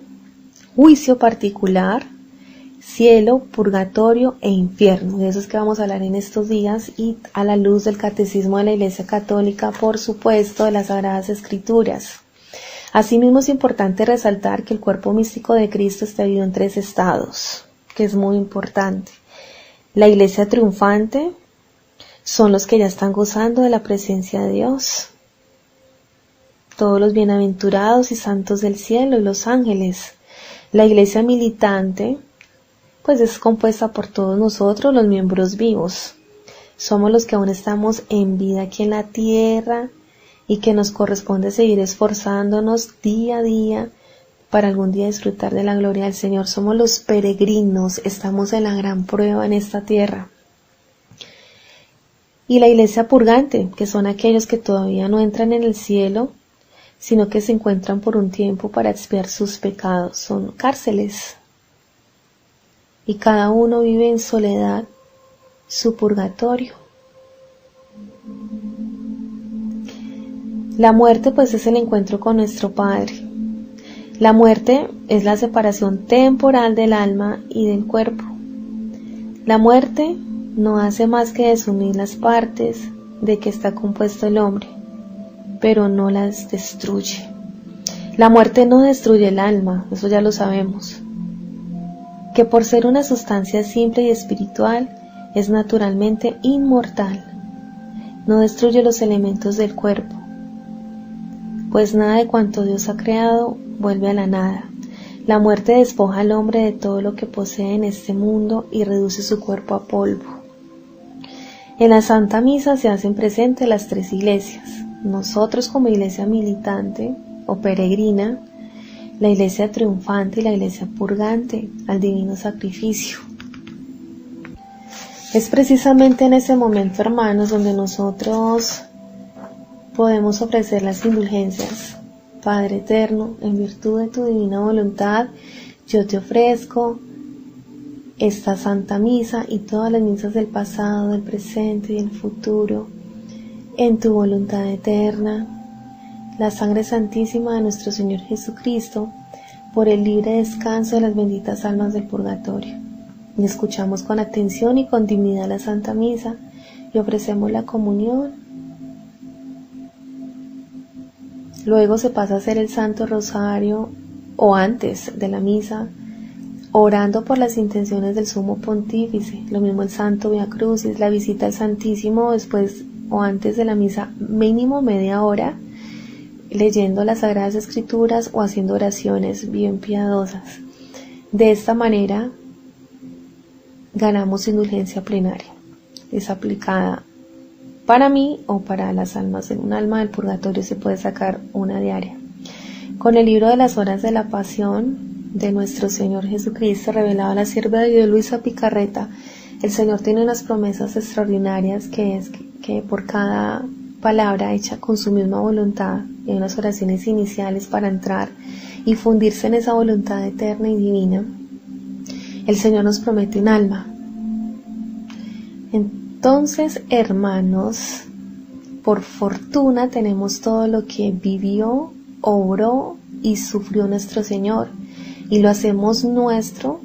juicio particular, cielo, purgatorio e infierno. De eso es que vamos a hablar en estos días y a la luz del Catecismo de la Iglesia Católica, por supuesto, de las Sagradas Escrituras. Asimismo, es importante resaltar que el cuerpo místico de Cristo está dividido en 3 estados, que es muy importante. La Iglesia triunfante son los que ya están gozando de la presencia de Dios. Todos los bienaventurados y santos del cielo y los ángeles. La Iglesia militante, pues es compuesta por todos nosotros, los miembros vivos. Somos los que aún estamos en vida aquí en la tierra, y que nos corresponde seguir esforzándonos día a día para algún día disfrutar de la gloria del Señor. Somos los peregrinos, estamos en la gran prueba en esta tierra. Y la iglesia purgante, que son aquellos que todavía no entran en el cielo, sino que se encuentran por un tiempo para expiar sus pecados. Son cárceles. Y cada uno vive en soledad su purgatorio. La muerte pues es el encuentro con nuestro Padre. La muerte es la separación temporal del alma y del cuerpo. La muerte no hace más que desunir las partes de que está compuesto el hombre, pero no las destruye. La muerte no destruye el alma, eso ya lo sabemos, que por ser una sustancia simple y espiritual es naturalmente inmortal. No destruye los elementos del cuerpo, pues nada de cuanto Dios ha creado vuelve a la nada. La muerte despoja al hombre de todo lo que posee en este mundo y reduce su cuerpo a polvo. En la Santa Misa se hacen presentes las 3 iglesias. Nosotros como iglesia militante o peregrina, la iglesia triunfante y la iglesia purgante al divino sacrificio. Es precisamente en ese momento, hermanos, donde nosotros podemos ofrecer las indulgencias. Padre eterno, en virtud de tu divina voluntad, yo te ofrezco esta Santa Misa y todas las misas del pasado, del presente y del futuro, en tu voluntad eterna, la sangre santísima de nuestro Señor Jesucristo, por el libre descanso de las benditas almas del purgatorio. Y escuchamos con atención y con dignidad la Santa Misa y ofrecemos la comunión. Luego se pasa a hacer el Santo Rosario o antes de la misa, orando por las intenciones del Sumo Pontífice. Lo mismo el Santo Via Crucis, la visita al Santísimo después o antes de la misa, mínimo media hora, leyendo las Sagradas Escrituras o haciendo oraciones bien piadosas. De esta manera ganamos indulgencia plenaria. Es aplicada para mí o para las almas. En un alma del purgatorio se puede sacar una diaria. Con el libro de las horas de la pasión de nuestro Señor Jesucristo, revelado a la sierva de Dios Luisa Picarreta, el Señor tiene unas promesas extraordinarias, que es que por cada palabra hecha con su misma voluntad, y hay unas oraciones iniciales para entrar y fundirse en esa voluntad eterna y divina, el Señor nos promete un alma. Entonces, hermanos, por fortuna tenemos todo lo que vivió, obró y sufrió nuestro Señor, y lo hacemos nuestro,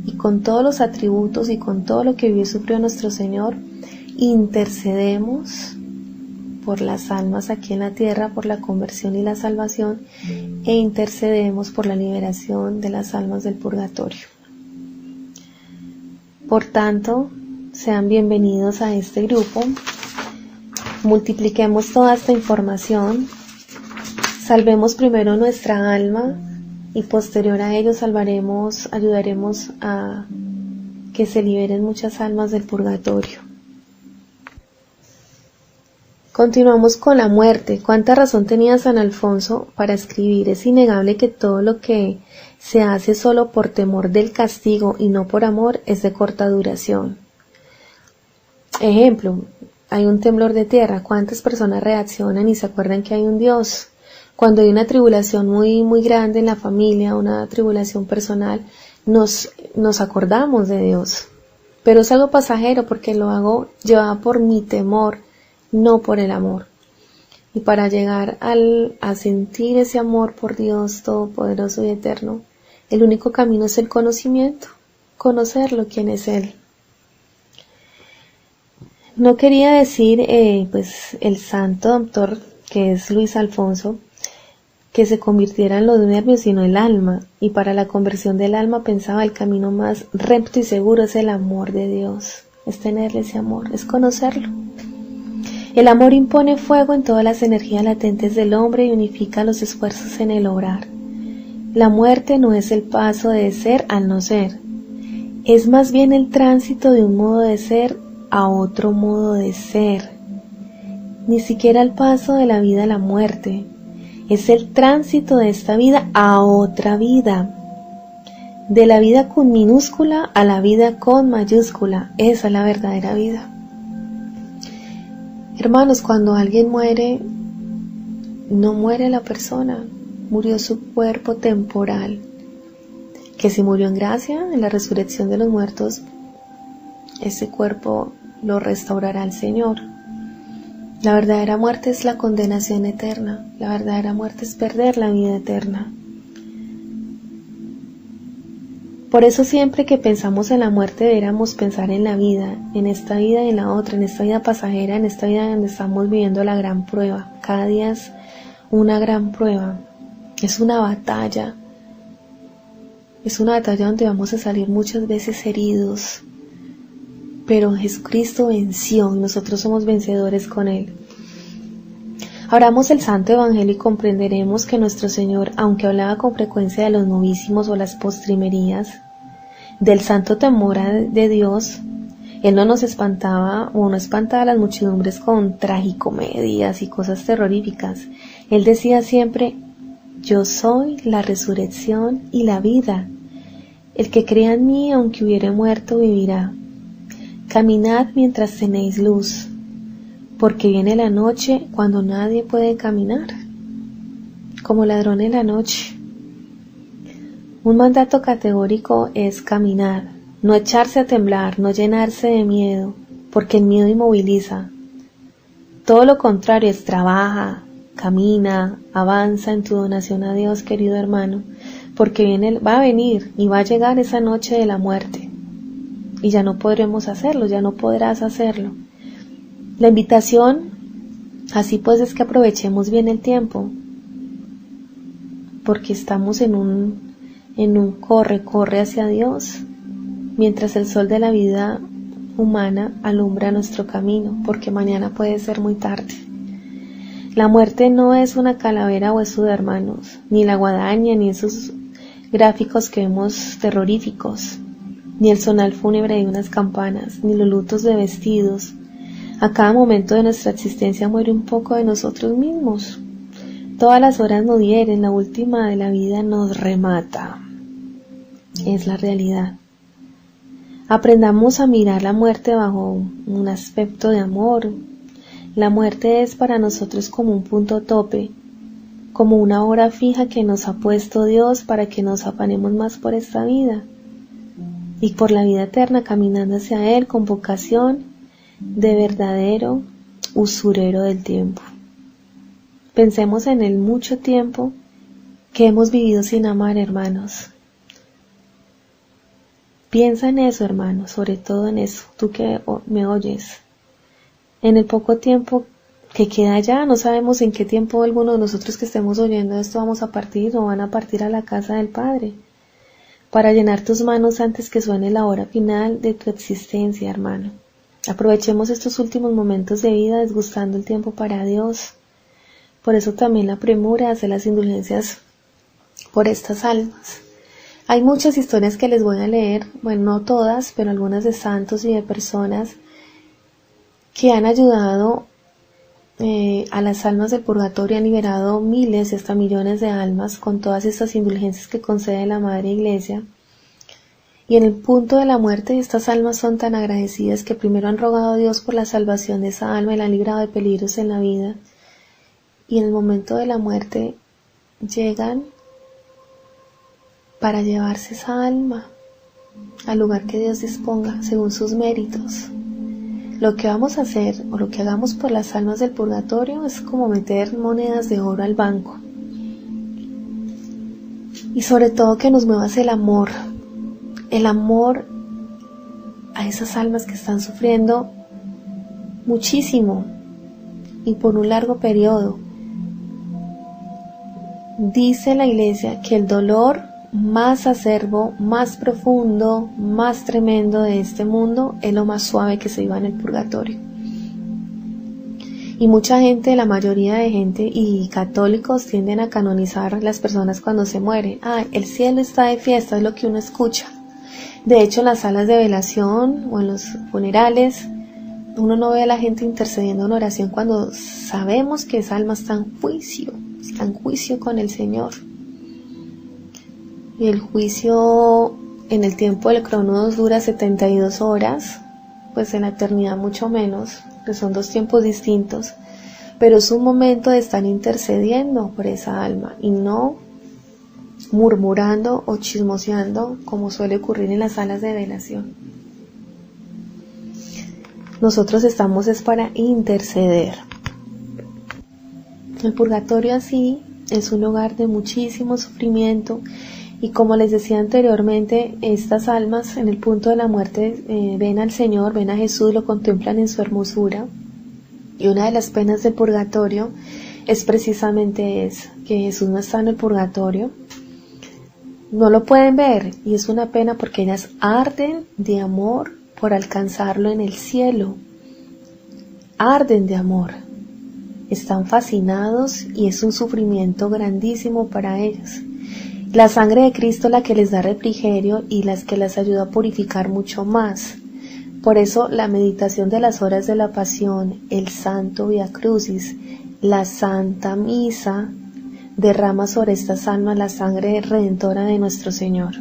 y con todos los atributos y con todo lo que vivió y sufrió nuestro Señor, intercedemos por las almas aquí en la tierra, por la conversión y la salvación, e intercedemos por la liberación de las almas del purgatorio. Por tanto, sean bienvenidos a este grupo. Multipliquemos toda esta información. Salvemos primero nuestra alma y posterior a ello ayudaremos a que se liberen muchas almas del purgatorio. Continuamos con la muerte. ¿Cuánta razón tenía San Alfonso para escribir? Es innegable que todo lo que se hace solo por temor del castigo y no por amor es de corta duración. Ejemplo, hay un temblor de tierra. ¿Cuántas personas reaccionan y se acuerdan que hay un Dios? Cuando hay una tribulación muy grande en la familia, una tribulación personal, nos acordamos de Dios. Pero es algo pasajero porque lo hago llevada por mi temor, no por el amor. Y para llegar a sentir ese amor por Dios todopoderoso y eterno, el único camino es el conocimiento, conocerlo, quién es Él. No quería decir, el santo doctor, que es Luis Alfonso, que se convirtiera en los nervios, sino el alma. Y para la conversión del alma pensaba el camino más recto y seguro es el amor de Dios, es tenerle ese amor, es conocerlo. El amor impone fuego en todas las energías latentes del hombre y unifica los esfuerzos en el obrar. La muerte no es el paso de ser al no ser, es más bien el tránsito de un modo de ser a otro modo de ser. Ni siquiera el paso de la vida a la muerte, es el tránsito de esta vida a otra vida. De la vida con minúscula a la vida con mayúscula, esa es la verdadera vida. Hermanos, cuando alguien muere, no muere la persona, murió su cuerpo temporal, que si murió en gracia, en la resurrección de los muertos, ese cuerpo lo restaurará el Señor. La verdadera muerte es la condenación eterna, la verdadera muerte es perder la vida eterna. Por eso siempre que pensamos en la muerte deberíamos pensar en la vida, en esta vida y en la otra, en esta vida pasajera, en esta vida donde estamos viviendo la gran prueba. Cada día es una gran prueba, es una batalla donde vamos a salir muchas veces heridos, pero Jesucristo venció y nosotros somos vencedores con Él. Abramos el Santo Evangelio y comprenderemos que nuestro Señor, aunque hablaba con frecuencia de los novísimos o las postrimerías, del santo temor de Dios, Él no nos espantaba o no espantaba a las muchedumbres con tragicomedias y cosas terroríficas. Él decía siempre: yo soy la resurrección y la vida. El que crea en mí, aunque hubiere muerto, vivirá. Caminad mientras tenéis luz, porque viene la noche cuando nadie puede caminar, como ladrón en la noche. Un mandato categórico es caminar, no echarse a temblar, no llenarse de miedo, porque el miedo inmoviliza. Todo lo contrario es trabaja, camina, avanza en tu donación a Dios, querido hermano, porque va a venir y va a llegar esa noche de la muerte. Y ya no podremos hacerlo, ya no podrás hacerlo. La invitación, así pues, es que aprovechemos bien el tiempo, porque estamos en un corre hacia Dios, mientras el sol de la vida humana alumbra nuestro camino, porque mañana puede ser muy tarde. La muerte no es una calavera huesuda, hermanos, ni la guadaña, ni esos gráficos que vemos terroríficos, ni el sonar fúnebre de unas campanas, ni los lutos de vestidos. A cada momento de nuestra existencia muere un poco de nosotros mismos. Todas las horas nos hieren, la última de la vida nos remata. Es la realidad. Aprendamos a mirar la muerte bajo un aspecto de amor. La muerte es para nosotros como un punto tope, como una hora fija que nos ha puesto Dios para que nos afanemos más por esta vida y por la vida eterna, caminando hacia Él con vocación de verdadero usurero del tiempo. Pensemos en el mucho tiempo que hemos vivido sin amar, hermanos. Piensa en eso, hermanos, sobre todo en eso, tú que me oyes. En el poco tiempo que queda ya, no sabemos en qué tiempo alguno de nosotros que estemos oyendo esto vamos a partir o van a partir a la casa del Padre. para llenar tus manos antes que suene la hora final de tu existencia, hermano. Aprovechemos estos últimos momentos de vida desgustando el tiempo para Dios. Por eso también la premura hace las indulgencias por estas almas. Hay muchas historias que les voy a leer, bueno, no todas, pero algunas de santos y de personas que han ayudado a las almas del purgatorio, han liberado miles y hasta millones de almas con todas estas indulgencias que concede la Madre Iglesia. Y en el punto de la muerte, estas almas son tan agradecidas que primero han rogado a Dios por la salvación de esa alma y la han librado de peligros en la vida. Y en el momento de la muerte llegan para llevarse esa alma al lugar que Dios disponga según sus méritos. Lo que vamos a hacer o lo que hagamos por las almas del purgatorio es como meter monedas de oro al banco. Y sobre todo que nos muevas el amor a esas almas que están sufriendo muchísimo y por un largo periodo. Dice la Iglesia que el dolor más acerbo, más profundo, más tremendo de este mundo es lo más suave que se viva en el purgatorio. Y mucha gente, la mayoría de gente y católicos tienden a canonizar a las personas cuando se mueren. El cielo está de fiesta, es lo que uno escucha. De hecho, en las salas de velación o en los funerales, uno no ve a la gente intercediendo en oración cuando sabemos que esa alma está en juicio con el Señor. Y el juicio en el tiempo del Cronos dura 72 horas, pues en la eternidad mucho menos, que son dos tiempos distintos, pero es un momento de estar intercediendo por esa alma y no murmurando o chismoseando como suele ocurrir en las salas de velación. Nosotros estamos es para interceder. El purgatorio así es un lugar de muchísimo sufrimiento. Y como les decía anteriormente, estas almas en el punto de la muerte ven al Señor, ven a Jesús, lo contemplan en su hermosura. Y una de las penas del purgatorio es precisamente que Jesús no está en el purgatorio. No lo pueden ver y es una pena porque ellas arden de amor por alcanzarlo en el cielo. Arden de amor. Están fascinados y es un sufrimiento grandísimo para ellos. La sangre de Cristo la que les da refrigerio y las que las ayuda a purificar mucho más. Por eso la meditación de las horas de la pasión, el Santo Vía Crucis, la Santa Misa, derrama sobre estas almas la sangre redentora de nuestro Señor.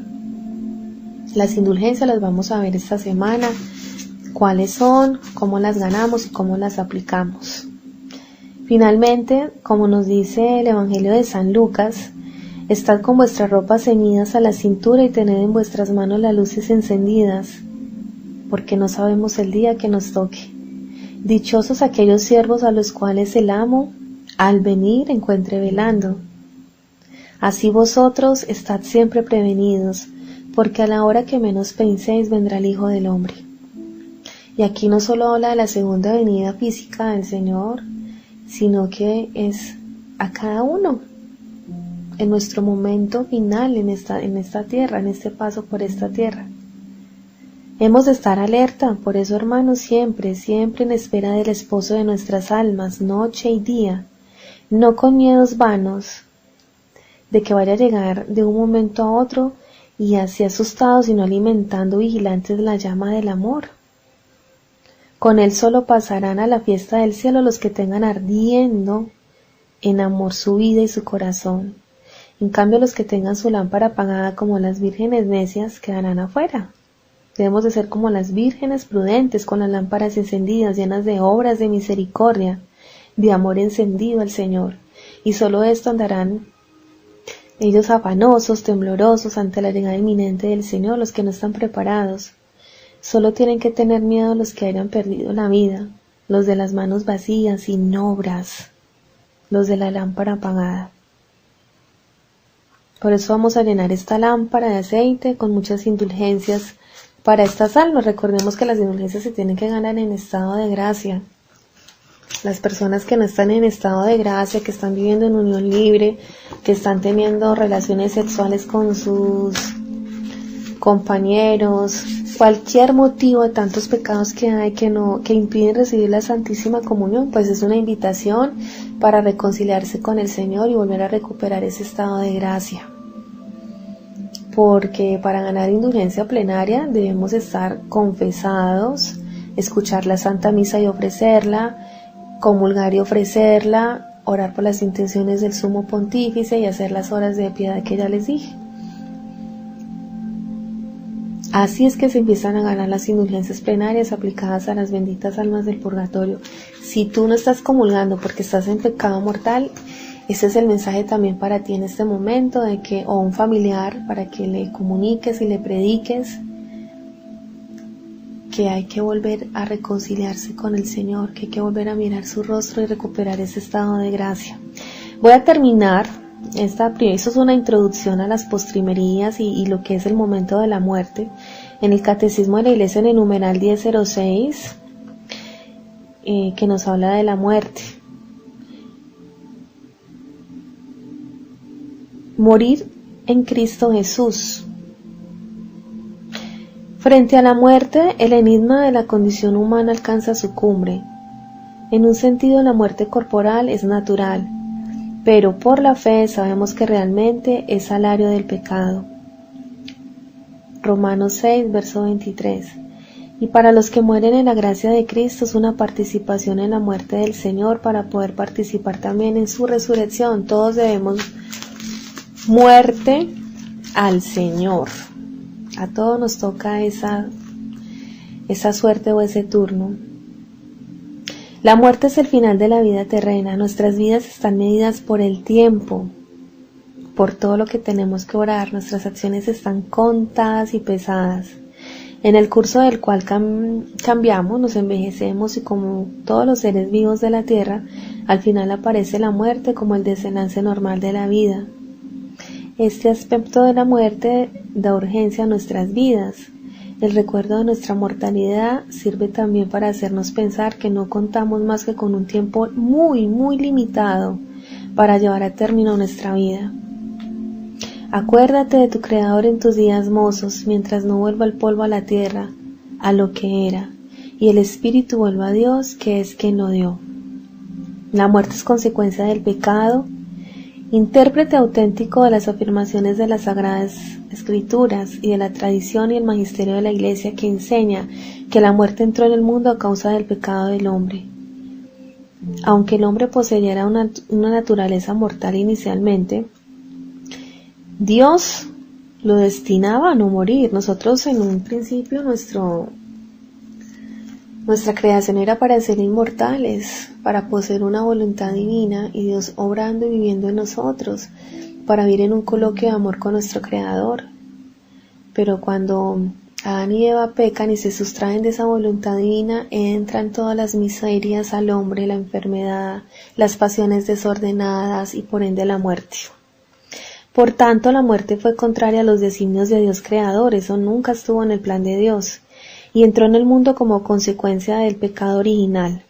Las indulgencias las vamos a ver esta semana, cuáles son, cómo las ganamos y cómo las aplicamos. Finalmente, como nos dice el Evangelio de San Lucas, estad con vuestras ropas ceñidas a la cintura y tened en vuestras manos las luces encendidas, porque no sabemos el día que nos toque. Dichosos aquellos siervos a los cuales el amo, al venir, encuentre velando. Así vosotros estad siempre prevenidos, porque a la hora que menos penséis vendrá el Hijo del Hombre. Y aquí no solo habla de la segunda venida física del Señor, sino que es a cada uno, en nuestro momento final en esta tierra, en este paso por esta tierra. Hemos de estar alerta, por eso hermanos, siempre en espera del esposo de nuestras almas, noche y día, no con miedos vanos de que vaya a llegar de un momento a otro y así asustados, sino alimentando vigilantes la llama del amor. Con él solo pasarán a la fiesta del cielo los que tengan ardiendo en amor su vida y su corazón. En cambio, los que tengan su lámpara apagada como las vírgenes necias quedarán afuera. Debemos de ser como las vírgenes prudentes, con las lámparas encendidas, llenas de obras de misericordia, de amor encendido al Señor. Y solo esto andarán ellos afanosos, temblorosos ante la llegada inminente del Señor, los que no están preparados. Solo tienen que tener miedo los que hayan perdido la vida, los de las manos vacías, sin obras, los de la lámpara apagada. Por eso vamos a llenar esta lámpara de aceite con muchas indulgencias para estas almas. Recordemos que las indulgencias se tienen que ganar en estado de gracia. Las personas que no están en estado de gracia, que están viviendo en unión libre, que están teniendo relaciones sexuales con sus compañeros, cualquier motivo de tantos pecados que hay que impiden recibir la Santísima Comunión, pues es una invitación para reconciliarse con el Señor y volver a recuperar ese estado de gracia. Porque para ganar indulgencia plenaria debemos estar confesados, escuchar la Santa Misa y ofrecerla, comulgar y ofrecerla, orar por las intenciones del Sumo Pontífice y hacer las horas de piedad que ya les dije. Así es que se empiezan a ganar las indulgencias plenarias aplicadas a las benditas almas del purgatorio. Si tú no estás comulgando porque estás en pecado mortal, ese es el mensaje también para ti en este momento, o un familiar, para que le comuniques y le prediques que hay que volver a reconciliarse con el Señor, que hay que volver a mirar su rostro y recuperar ese estado de gracia. Voy a terminar eso es una introducción a las postrimerías y lo que es el momento de la muerte. En el Catecismo de la Iglesia, en el numeral 1006, que nos habla de la muerte. Morir en Cristo Jesús. Frente a la muerte, el enigma de la condición humana alcanza su cumbre. En un sentido, la muerte corporal es natural, pero por la fe sabemos que realmente es salario del pecado. Romanos 6, verso 23. Y para los que mueren en la gracia de Cristo es una participación en la muerte del Señor para poder participar también en su resurrección. Todos debemos muerte al Señor. A todos nos toca esa suerte o ese turno. La muerte es el final de la vida terrena. Nuestras vidas están medidas por el tiempo, por todo lo que tenemos que orar. Nuestras acciones están contadas y pesadas. En el curso del cual cambiamos, nos envejecemos y como todos los seres vivos de la tierra, al final aparece la muerte como el desenlace normal de la vida. Este aspecto de la muerte da urgencia a nuestras vidas. El recuerdo de nuestra mortalidad sirve también para hacernos pensar que no contamos más que con un tiempo muy, muy limitado para llevar a término nuestra vida. Acuérdate de tu Creador en tus días mozos, mientras no vuelva el polvo a la tierra, a lo que era, y el espíritu vuelva a Dios, que es quien lo dio. La muerte es consecuencia del pecado. Intérprete auténtico de las afirmaciones de las Sagradas Escrituras y de la tradición y el magisterio de la Iglesia que enseña que la muerte entró en el mundo a causa del pecado del hombre. Aunque el hombre poseyera una naturaleza mortal inicialmente, Dios lo destinaba a no morir. Nosotros en un principio nuestra creación era para ser inmortales, para poseer una voluntad divina y Dios obrando y viviendo en nosotros, para vivir en un coloquio de amor con nuestro Creador. Pero cuando Adán y Eva pecan y se sustraen de esa voluntad divina, entran todas las miserias al hombre, la enfermedad, las pasiones desordenadas y por ende la muerte. Por tanto, la muerte fue contraria a los designios de Dios Creador, eso nunca estuvo en el plan de Dios, y entró en el mundo como consecuencia del pecado original.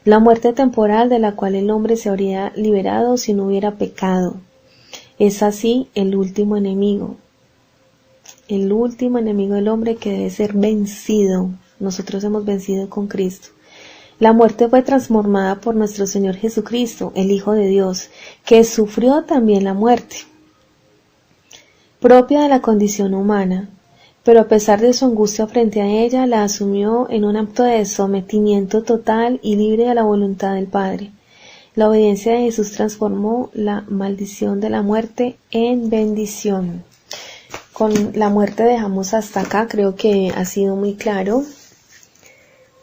La muerte temporal de la cual el hombre se habría liberado si no hubiera pecado. Es así el último enemigo del hombre que debe ser vencido. Nosotros hemos vencido con Cristo. La muerte fue transformada por nuestro Señor Jesucristo, el Hijo de Dios, que sufrió también la muerte propia de la condición humana, pero a pesar de su angustia frente a ella, la asumió en un acto de sometimiento total y libre a la voluntad del Padre. La obediencia de Jesús transformó la maldición de la muerte en bendición. Con la muerte dejamos hasta acá, creo que ha sido muy claro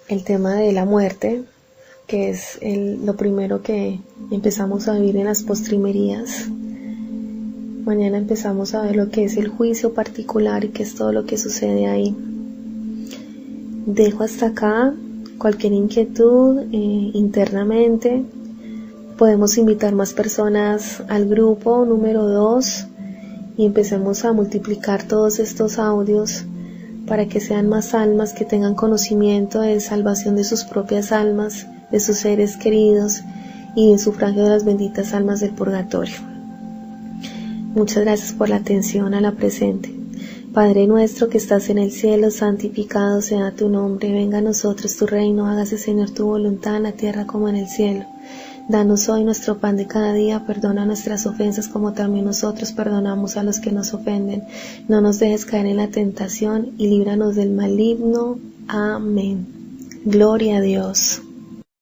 el tema de la muerte, que es lo primero que empezamos a vivir en las postrimerías. Mañana empezamos a ver lo que es el juicio particular y qué es todo lo que sucede ahí. Dejo hasta acá. Cualquier inquietud internamente, podemos invitar más personas al grupo número 2 y empecemos a multiplicar todos estos audios para que sean más almas que tengan conocimiento de salvación de sus propias almas, de sus seres queridos y en sufragio de las benditas almas del purgatorio. Muchas gracias por la atención a la presente. Padre nuestro que estás en el cielo, santificado sea tu nombre. Venga a nosotros tu reino, hágase Señor tu voluntad en la tierra como en el cielo. Danos hoy nuestro pan de cada día, perdona nuestras ofensas como también nosotros perdonamos a los que nos ofenden. No nos dejes caer en la tentación y líbranos del maligno. Amén. Gloria a Dios.